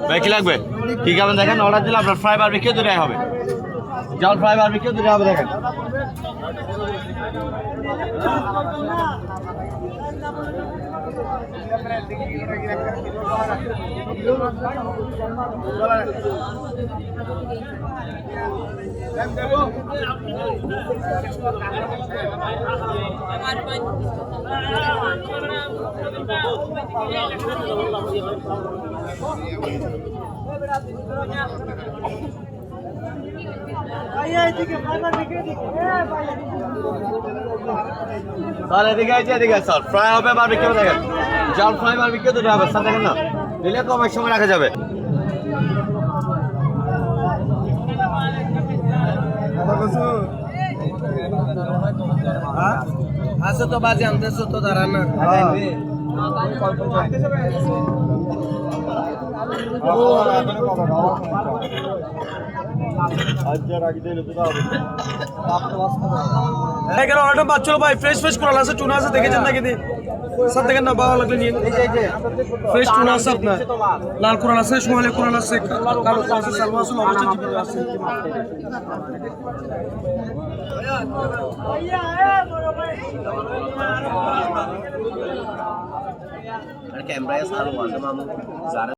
ভাই কি লাগবে? ঠিক আছে দেখেন, অর্ডার দিলে আপনার ফ্রাই বারবিকিউ দুটাই হবে। জল ফ্রাই বারবিকিউ দুটাই হবে দেখেন। স্যার এদিকে আছে, এদিকে স্যার ফ্রাই হবে বারবিকিউ দেখেন, জল ফ্রাই বারবিকিউ দুটো হবে স্যার দেখেন না, দিলে কম এক সময় রাখা যাবে। আছে তো বাজে আনতেছো তো দাঁড়া না চলো ভাই ফ্রেশ ফ্রেশ কোরাল আছে, চুনা আছে, দেখেছেন নাকি সব দেখেন না, ভালো লাগলে নিয়ে ফ্রেশ চুনা আছে আপনার, লাল কোরাল আছে, সোনালি কোরাল আছে, কালো কোরাল আছে, সালমা আছে, লবস্টার জীবিত আছে। कैमरा है सालों मालूम